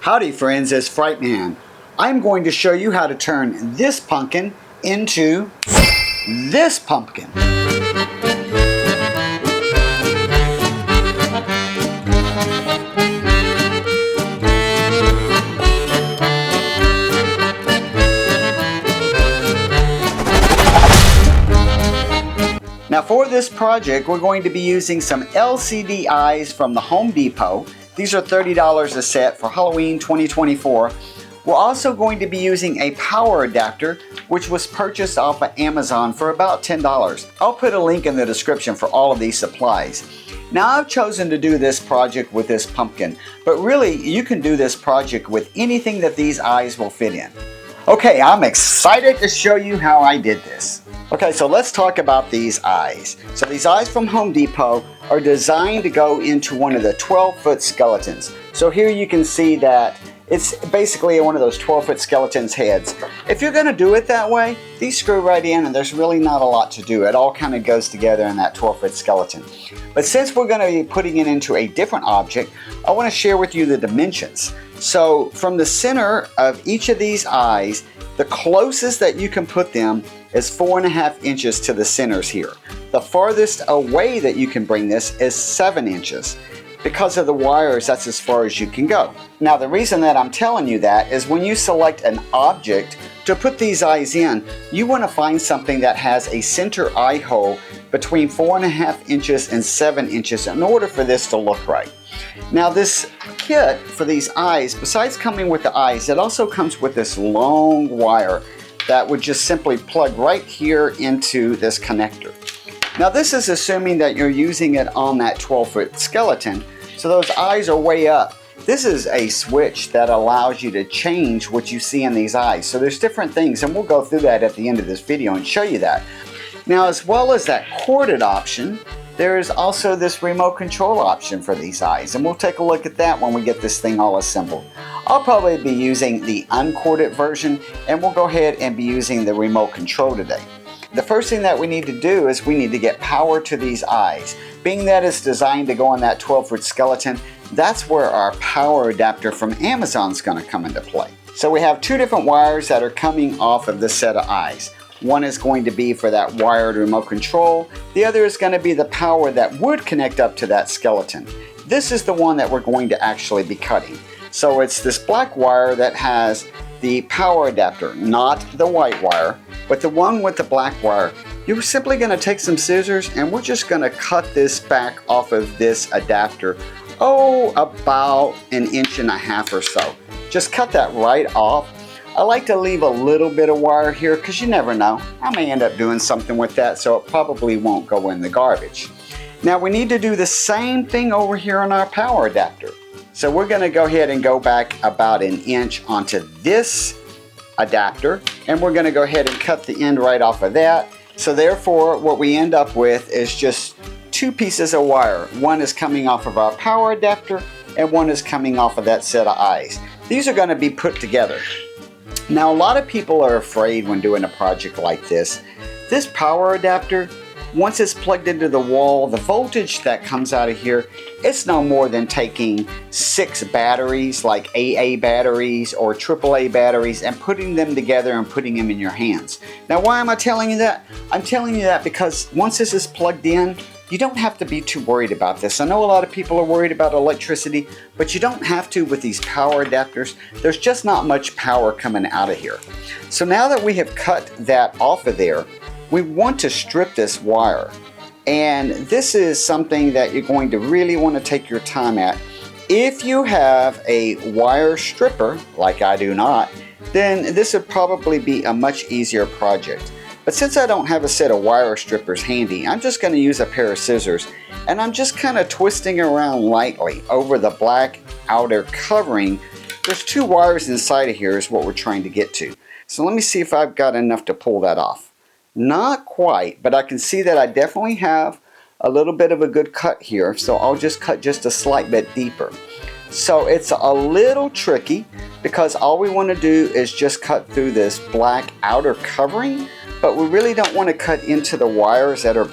Howdy friends, it's Frightman. I'm going to show you how to turn this pumpkin into this pumpkin. Now for this project, we're going to be using some LCD eyes from the Home Depot. These are $30 a set for Halloween 2024. We're also going to be using a power adapter, which was purchased off of Amazon for about $10. I'll put a link in the description for all of these supplies. Now I've chosen to do this project with this pumpkin, but really you can do this project with anything that these eyes will fit in. Okay, I'm excited to show you how I did this. Okay, so let's talk about these eyes. So these eyes from Home Depot are designed to go into one of the 12-foot skeletons. So here you can see that it's basically one of those 12-foot skeletons' heads. If you're going to do it that way, these screw right in and there's really not a lot to do. It all kind of goes together in that 12-foot skeleton. But since we're going to be putting it into a different object, I want to share with you the dimensions. So from the center of each of these eyes, the closest that you can put them is 4.5 inches to the centers here. The farthest away that you can bring this is 7 inches. Because of the wires, that's as far as you can go. Now the reason that I'm telling you that is when you select an object to put these eyes in, you want to find something that has a center eye hole between 4.5 inches and 7 inches in order for this to look right. Now this kit for these eyes, besides coming with the eyes, it also comes with this long wire that would just simply plug right here into this connector. Now this is assuming that you're using it on that 12-foot skeleton, so those eyes are way up. This is a switch that allows you to change what you see in these eyes. So there's different things, and we'll go through that at the end of this video and show you that. Now as well as that corded option, there is also this remote control option for these eyes, and we'll take a look at that when we get this thing all assembled. I'll probably be using the uncorded version, and we'll go ahead and be using the remote control today. The first thing that we need to do is we need to get power to these eyes. Being that it's designed to go on that 12-foot skeleton, that's where our power adapter from Amazon is going to come into play. So we have two different wires that are coming off of this set of eyes. One is going to be for that wired remote control. The other is going to be the power that would connect up to that skeleton. This is the one that we're going to actually be cutting. So it's this black wire that has the power adapter, not the white wire, but the one with the black wire. You're simply going to take some scissors and we're just going to cut this back off of this adapter, about 1.5 inches or so. Just cut that right off. I like to leave a little bit of wire here because you never know. I may end up doing something with that, so it probably won't go in the garbage. Now we need to do the same thing over here on our power adapter. So we're going to go ahead and go back about 1 inch onto this adapter, and we're going to go ahead and cut the end right off of that. So therefore what we end up with is just two pieces of wire. One is coming off of our power adapter and one is coming off of that set of eyes. These are going to be put together. Now a lot of people are afraid when doing a project like this. This power adapter, once it's plugged into the wall, the voltage that comes out of here, it's no more than taking 6 batteries like AA batteries or AAA batteries and putting them together and putting them in your hands. Now why am I telling you that? I'm telling you that because once this is plugged in, you don't have to be too worried about this. I know a lot of people are worried about electricity, but you don't have to with these power adapters. There's just not much power coming out of here. So now that we have cut that off of there, we want to strip this wire. And this is something that you're going to really want to take your time at. If you have a wire stripper, like I do not, then this would probably be a much easier project. But since I don't have a set of wire strippers handy, I'm just going to use a pair of scissors, and I'm just kind of twisting around lightly over the black outer covering. There's 2 wires inside of here is what we're trying to get to. So let me see if I've got enough to pull that off. Not quite, but I can see that I definitely have a little bit of a good cut here, so I'll just cut just a slight bit deeper. So it's a little tricky because all we want to do is just cut through this black outer covering, but we really don't want to cut into the wires that are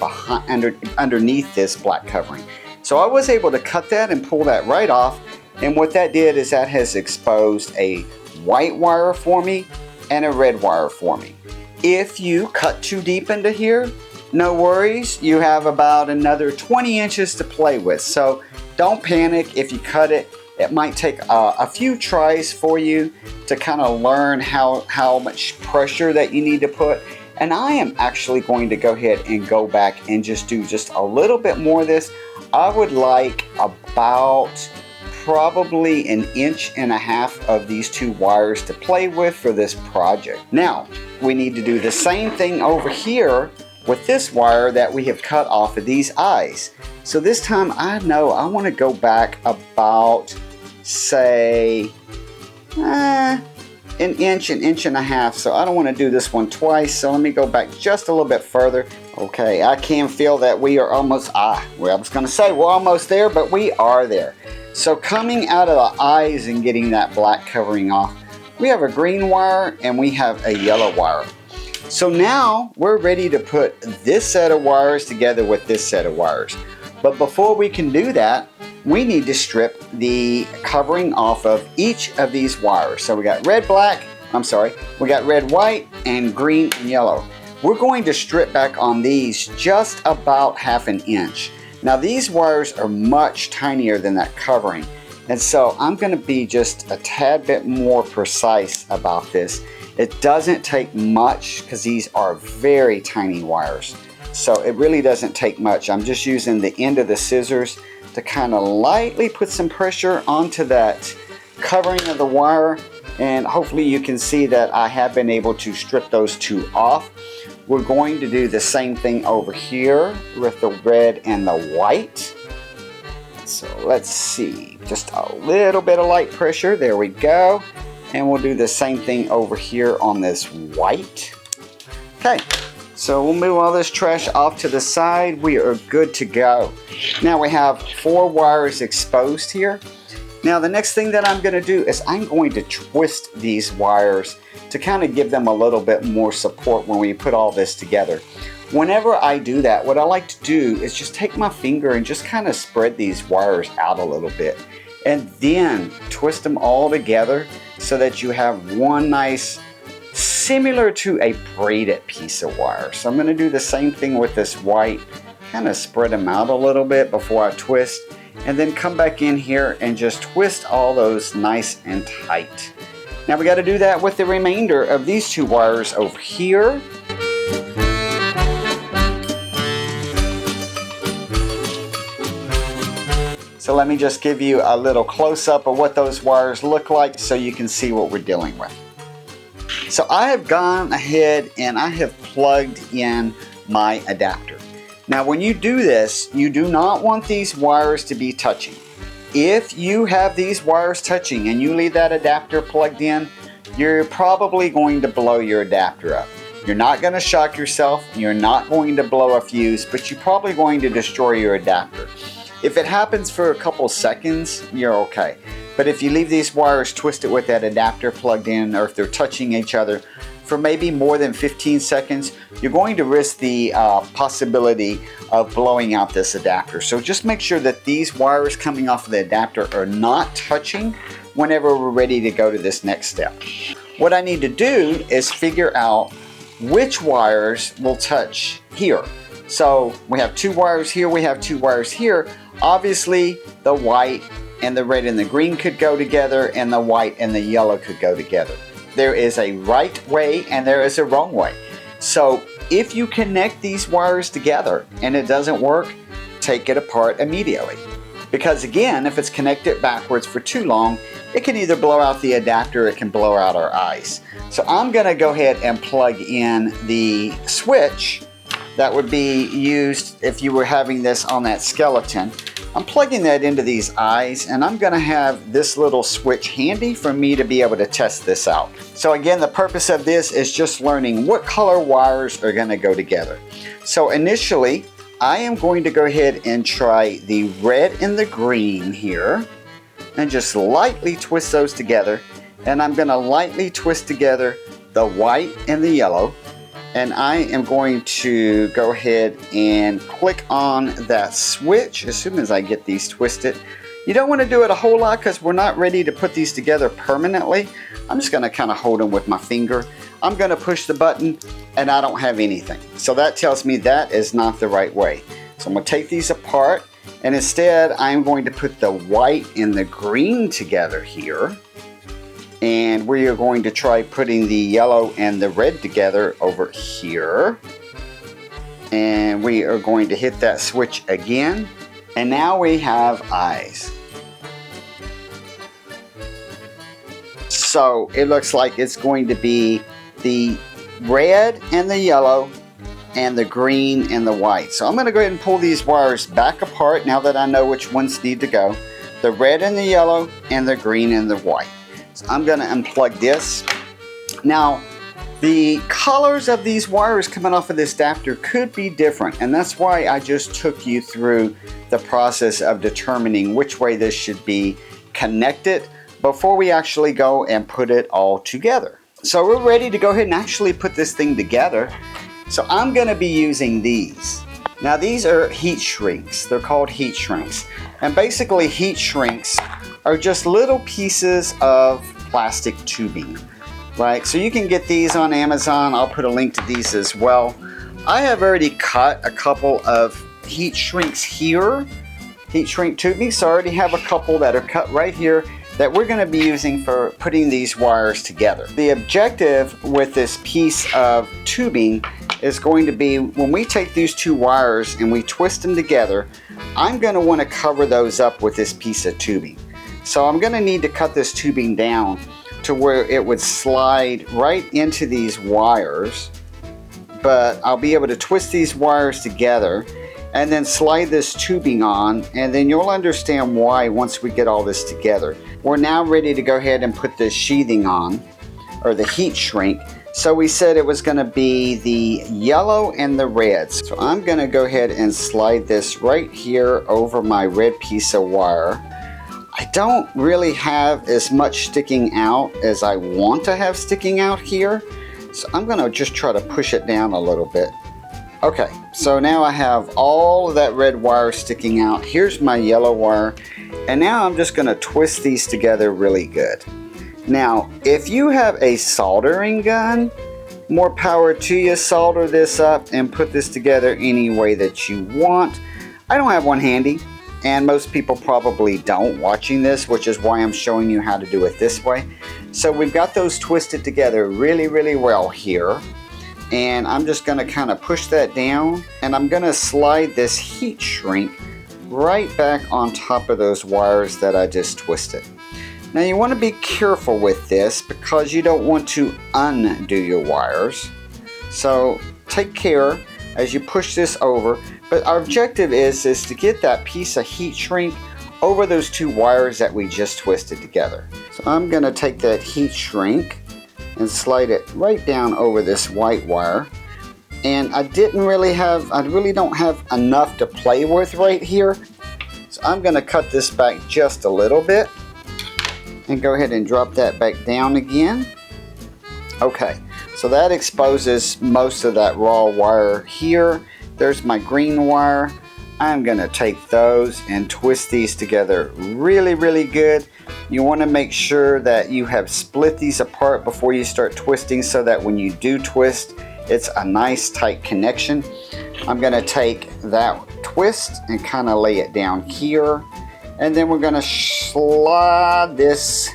underneath this black covering. So I was able to cut that and pull that right off, And what that did is that has exposed a white wire for me and a red wire for me. If you cut too deep into here, no worries, you have about another 20 inches to play with. So don't panic if you cut it. It might take a few tries for you to kind of learn how much pressure that you need to put. And I am actually going to go ahead and go back and just do just a little bit more of this. I would like about probably 1.5 inches of these two wires to play with for this project. Now, we need to do the same thing over here with this wire that we have cut off of these eyes. So this time I know I want to go back about, say, 1 inch, 1.5 inches. So I don't want to do this one twice. So let me go back just a little bit further. Okay, I can feel that we are almost, well, I was going to say we're almost there, but we are there. So coming out of the eyes and getting that black covering off, we have a green wire and we have a yellow wire. So now we're ready to put this set of wires together with this set of wires. But before we can do that, we need to strip the covering off of each of these wires. So we got red, we got red, white, and green and yellow. We're going to strip back on these just about 1/2 inch. Now these wires are much tinier than that covering. And so I'm going to be just a tad bit more precise about this. It doesn't take much because these are very tiny wires. So it really doesn't take much. I'm just using the end of the scissors to kind of lightly put some pressure onto that covering of the wire. And hopefully you can see that I have been able to strip those two off. We're going to do the same thing over here with the red and the white. So let's see, just a little bit of light pressure, there we go. And we'll do the same thing over here on this white. Okay, so we'll move all this trash off to the side. We are good to go. Now we have 4 wires exposed here. Now the next thing that I'm going to do is I'm going to twist these wires to kind of give them a little bit more support when we put all this together. Whenever I do that, what I like to do is just take my finger and just kind of spread these wires out a little bit and then twist them all together so that you have one nice, similar to a braided piece of wire. So I'm going to do the same thing with this white, kind of spread them out a little bit before I twist, and then come back in here and just twist all those nice and tight. Now we got to do that with the remainder of these 2 wires over here. So let me just give you a little close-up of what those wires look like so you can see what we're dealing with. So I have gone ahead and I have plugged in my adapter. Now when you do this, you do not want these wires to be touching. If you have these wires touching and you leave that adapter plugged in, you're probably going to blow your adapter up. You're not going to shock yourself, you're not going to blow a fuse, but you're probably going to destroy your adapter. If it happens for a couple seconds, you're okay. But if you leave these wires twisted with that adapter plugged in, or if they're touching each other for maybe more than 15 seconds, you're going to risk the possibility of blowing out this adapter. So just make sure that these wires coming off of the adapter are not touching whenever we're ready to go to this next step. What I need to do is figure out which wires will touch here. So we have 2 wires here, we have 2 wires here. Obviously the white and the red and the green could go together, and the white and the yellow could go together. There is a right way and there is a wrong way. So if you connect these wires together and it doesn't work, take it apart immediately. Because again, if it's connected backwards for too long, it can either blow out the adapter or it can blow out our eyes. So I'm going to go ahead and plug in the switch that would be used if you were having this on that skeleton. I'm plugging that into these eyes, and I'm going to have this little switch handy for me to be able to test this out. So again, the purpose of this is just learning what color wires are going to go together. So initially, I am going to go ahead and try the red and the green here, and just lightly twist those together. And I'm going to lightly twist together the white and the yellow. And I am going to go ahead and click on that switch as soon as I get these twisted. You don't want to do it a whole lot because we're not ready to put these together permanently. I'm just going to kind of hold them with my finger. I'm going to push the button and I don't have anything. So that tells me that is not the right way. So I'm going to take these apart and instead I'm going to put the white and the green together here. And we are going to try putting the yellow and the red together over here. And we are going to hit that switch again. And now we have eyes. So it looks like it's going to be the red and the yellow and the green and the white. So I'm going to go ahead and pull these wires back apart now that I know which ones need to go. The red and the yellow and the green and the white. So I'm going to unplug this. Now the colors of these wires coming off of this adapter could be different, and that's why I just took you through the process of determining which way this should be connected before we actually go and put it all together. So we're ready to go ahead and actually put this thing together. So I'm going to be using these. Now these are heat shrinks. They're called heat shrinks. And basically heat shrinks are just little pieces of plastic tubing. Right, so you can get these on Amazon. I'll put a link to these as well. I have already cut a couple of heat shrinks here, heat shrink tubing, so I already have a couple that are cut right here that we're going to be using for putting these wires together. The objective with this piece of tubing is going to be when we take these two wires and we twist them together, I'm going to want to cover those up with this piece of tubing. So I'm going to need to cut this tubing down to where it would slide right into these wires, but I'll be able to twist these wires together and then slide this tubing on, and then you'll understand why once we get all this together. We're now ready to go ahead and put this sheathing on, or the heat shrink. So we said it was going to be the yellow and the red. So I'm going to go ahead and slide this right here over my red piece of wire. I don't really have as much sticking out as I want to have sticking out here. So I'm going to just try to push it down a little bit. Okay, so now I have all of that red wire sticking out. Here's my yellow wire. And now I'm just going to twist these together really good. Now, if you have a soldering gun, more power to you. Solder this up and put this together any way that you want. I don't have one handy. And most people probably don't watching this, which is why I'm showing you how to do it this way. So we've got those twisted together really, really well here. And I'm just going to kind of push that down. And I'm going to slide this heat shrink right back on top of those wires that I just twisted. Now you want to be careful with this because you don't want to undo your wires. So take care as you push this over. But our objective is to get that piece of heat shrink over those two wires that we just twisted together. So I'm going to take that heat shrink and slide it right down over this white wire. And I really don't have enough to play with right here. So I'm going to cut this back just a little bit and go ahead and drop that back down again. Okay, so that exposes most of that raw wire here. There's my green wire. I'm going to take those and twist these together really, really good. You want to make sure that you have split these apart before you start twisting so that when you do twist, it's a nice tight connection. I'm going to take that twist and kind of lay it down here. And then we're going to slide this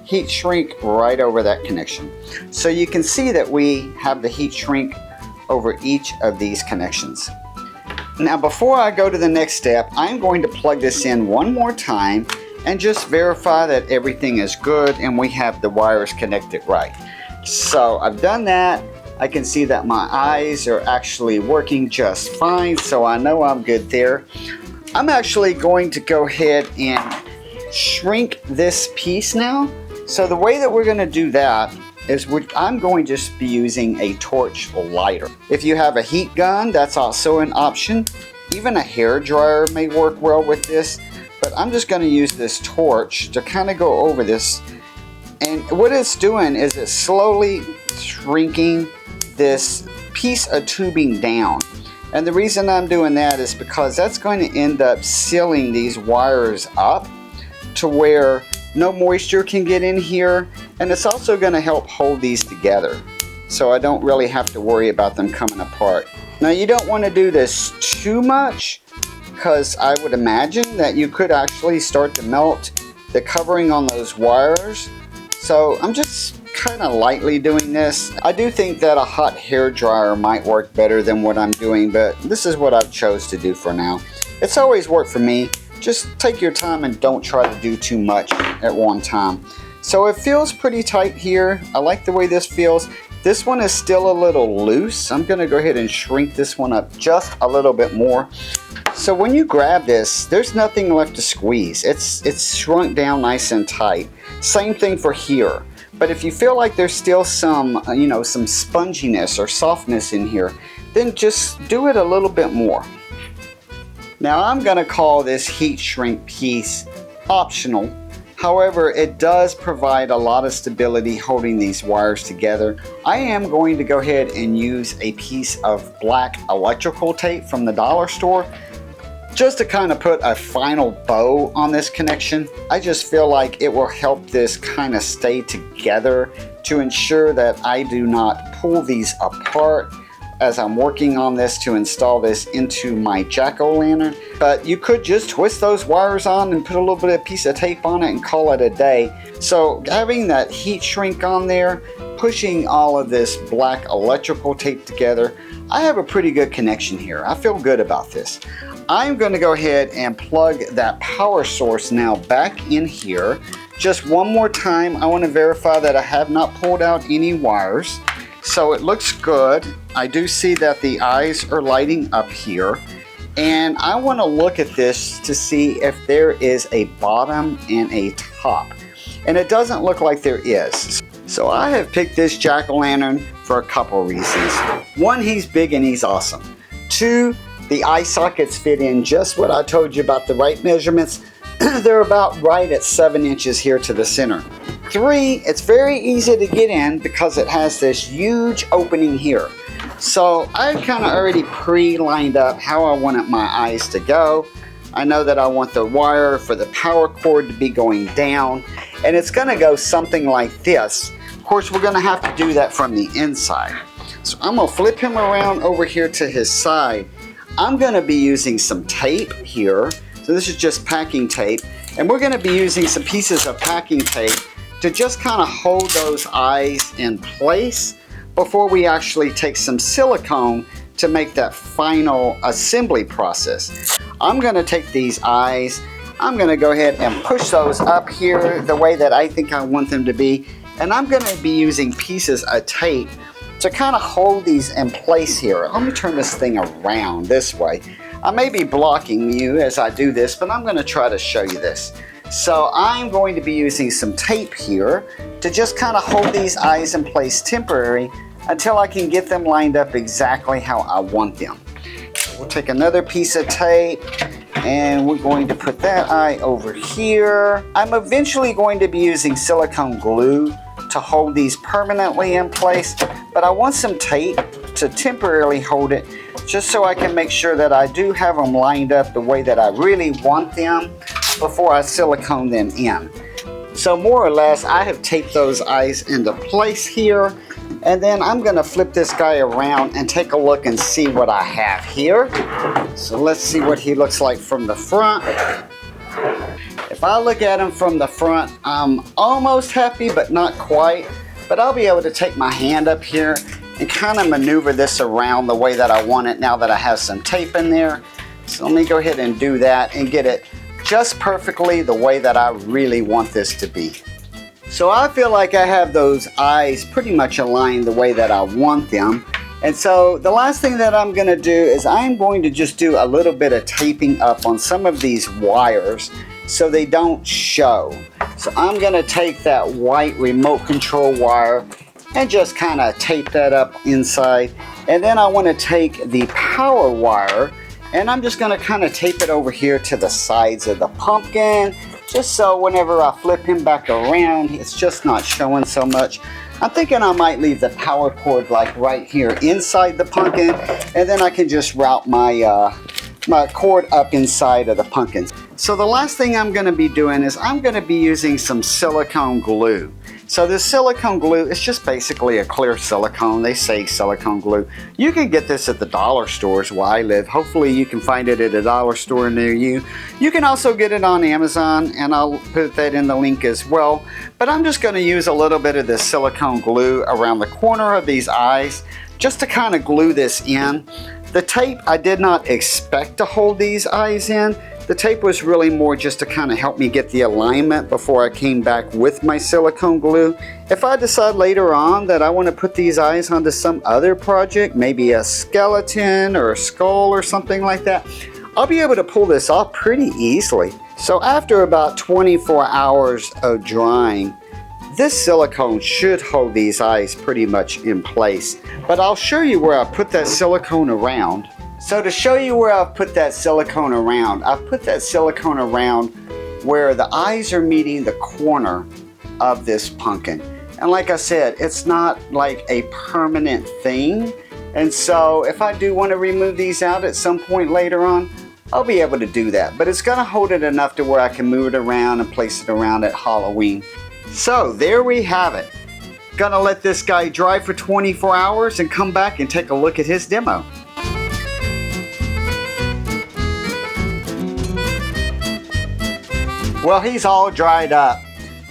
heat shrink right over that connection. So you can see that we have the heat shrink over each of these connections. Now before I go to the next step, I'm going to plug this in one more time and just verify that everything is good and we have the wires connected right. So I've done that. I can see that my eyes are actually working just fine, so I know I'm good there. I'm actually going to go ahead and shrink this piece now. So the way that we're going to do that is I'm going to just be using a torch lighter. If you have a heat gun, that's also an option. Even a hair dryer may work well with this, but I'm just going to use this torch to kind of go over this. And what it's doing is it's slowly shrinking this piece of tubing down. And the reason I'm doing that is because that's going to end up sealing these wires up. to where no moisture can get in here, and it's also going to help hold these together, so I don't really have to worry about them coming apart. Now you don't want to do this too much, because I would imagine that you could actually start to melt the covering on those wires. So I'm just kind of lightly doing this. I do think that a hot hair dryer might work better than what I'm doing, but this is what I've chose to do for now. It's always worked for me. Just take your time and don't try to do too much at one time. So it feels pretty tight here. I like the way this feels. This one is still a little loose. I'm gonna go ahead and shrink this one up just a little bit more. So when you grab this, there's nothing left to squeeze. It's shrunk down nice and tight. Same thing for here. But if you feel like there's still some, some sponginess or softness in here, then just do it a little bit more. Now I'm gonna call this heat shrink piece optional. However, it does provide a lot of stability holding these wires together. I am going to go ahead and use a piece of black electrical tape from the dollar store just to kind of put a final bow on this connection. I just feel like it will help this kind of stay together to ensure that I do not pull these apart as I'm working on this to install this into my jack-o'-lantern. But you could just twist those wires on and put a little bit of piece of tape on it and call it a day. So having that heat shrink on there, pushing all of this black electrical tape together, I have a pretty good connection here. I feel good about this. I'm going to go ahead and plug that power source now back in here. Just one more time, I want to verify that I have not pulled out any wires. So it looks good. I do see that the eyes are lighting up here. And I want to look at this to see if there is a bottom and a top. And it doesn't look like there is. So I have picked this jack-o'-lantern for a couple reasons. One, he's big and he's awesome. Two, the eye sockets fit in just what I told you about the right measurements. They're about right at 7 inches here to the center. 3, it's very easy to get in because it has this huge opening here. So I kind of already pre-lined up how I wanted my eyes to go. I know that I want the wire for the power cord to be going down, and it's going to go something like this. Of course, we're going to have to do that from the inside. So I'm going to flip him around over here to his side. I'm going to be using some tape here. So this is just packing tape, and we're going to be using some pieces of packing tape to just kind of hold those eyes in place before we actually take some silicone to make that final assembly process. I'm going to take these eyes, I'm going to go ahead and push those up here the way that I think I want them to be, and I'm going to be using pieces of tape to kind of hold these in place here. Let me turn this thing around this way. I may be blocking you as I do this, but I'm going to try to show you this. So I'm going to be using some tape here to just kind of hold these eyes in place temporarily until I can get them lined up exactly how I want them. We'll take another piece of tape and we're going to put that eye over here. I'm eventually going to be using silicone glue to hold these permanently in place, but I want some tape to temporarily hold it just so I can make sure that I do have them lined up the way that I really want them before I silicone them in. So more or less I have taped those eyes into place here, and then I'm going to flip this guy around and take a look and see what I have here. So let's see what he looks like from the front. If I look at him from the front, I'm almost happy but not quite, but I'll be able to take my hand up here and kind of maneuver this around the way that I want it now that I have some tape in there. So let me go ahead and do that and get it just perfectly the way that I really want this to be. So I feel like I have those eyes pretty much aligned the way that I want them. And so the last thing that I'm going to do is I'm going to just do a little bit of taping up on some of these wires so they don't show. So I'm going to take that white remote control wire and just kind of tape that up inside. And then I want to take the power wire and I'm just going to kind of tape it over here to the sides of the pumpkin, just so whenever I flip him back around, it's just not showing so much. I'm thinking I might leave the power cord like right here inside the pumpkin, and then I can just route my my cord up inside of the pumpkin. So the last thing I'm going to be doing is I'm going to be using some silicone glue. So this silicone glue is just basically a clear silicone. They say silicone glue. You can get this at the dollar stores where I live. Hopefully you can find it at a dollar store near you. You can also get it on Amazon, and I'll put that in the link as well. But I'm just going to use a little bit of this silicone glue around the corner of these eyes just to kind of glue this in. The tape, I did not expect to hold these eyes in. The tape was really more just to kind of help me get the alignment before I came back with my silicone glue. If I decide later on that I want to put these eyes onto some other project, maybe a skeleton or a skull or something like that, I'll be able to pull this off pretty easily. So after about 24 hours of drying, this silicone should hold these eyes pretty much in place. But I'll show you where I put that silicone around. So to show you where I've put that silicone around, I've put that silicone around where the eyes are meeting the corner of this pumpkin. And like I said, it's not like a permanent thing. And so if I do want to remove these out at some point later on, I'll be able to do that. But it's going to hold it enough to where I can move it around and place it around at Halloween. So there we have it. Gonna let this guy dry for 24 hours and come back and take a look at his demo. Well, he's all dried up.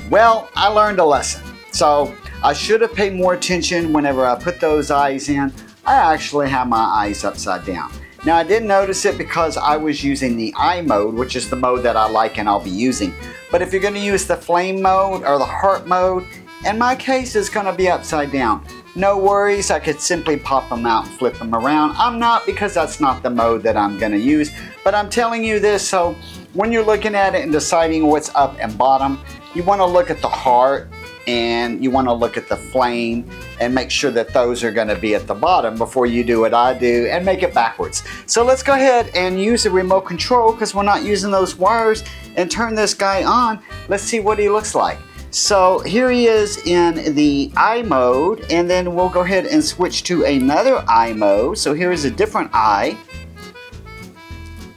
Well, I learned a lesson. So I should have paid more attention whenever I put those eyes in. I actually have my eyes upside down. Now I didn't notice it because I was using the eye mode, which is the mode that I like and I'll be using. But if you're going to use the flame mode or the heart mode, in my case it's going to be upside down. No worries, I could simply pop them out and flip them around. I'm not, because that's not the mode that I'm going to use. But I'm telling you this so when you're looking at it and deciding what's up and bottom, you want to look at the heart and you want to look at the flame and make sure that those are going to be at the bottom before you do what I do and make it backwards. So let's go ahead and use the remote control, because we're not using those wires, and turn this guy on. Let's see what he looks like. So here he is in the eye mode, and then we'll go ahead and switch to another eye mode. So here is a different eye.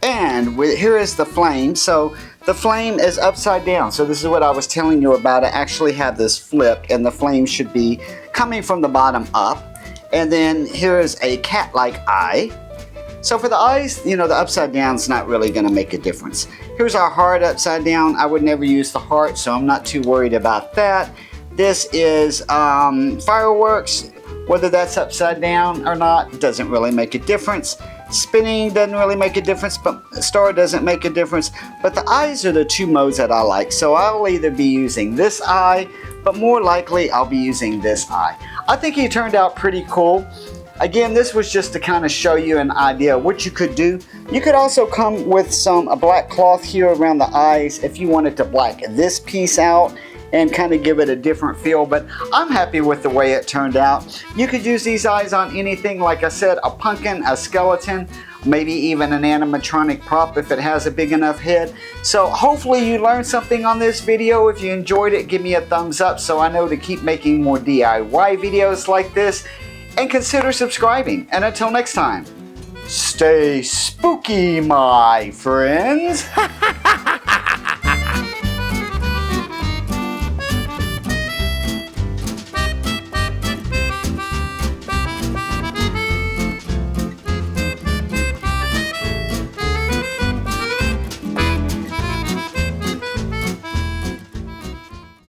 And here is the flame. So the flame is upside down. So this is what I was telling you about. I actually have this flipped, and the flame should be coming from the bottom up. And then here is a cat-like eye. So for the eyes, you know, the upside down is not really going to make a difference. Here's our heart upside down. I would never use the heart, so I'm not too worried about that. This is fireworks. Whether that's upside down or not doesn't really make a difference. Spinning doesn't really make a difference, but star doesn't make a difference. But the eyes are the two modes that I like. So I'll either be using this eye, but more likely I'll be using this eye. I think he turned out pretty cool. Again, this was just to kind of show you an idea of what you could do. You could also come with a black cloth here around the eyes if you wanted to black this piece out and kind of give it a different feel, but I'm happy with the way it turned out. You could use these eyes on anything, like I said, a pumpkin, a skeleton, maybe even an animatronic prop if it has a big enough head. So hopefully you learned something on this video. If you enjoyed it, give me a thumbs up so I know to keep making more DIY videos like this, and consider subscribing. And until next time, stay spooky, my friends.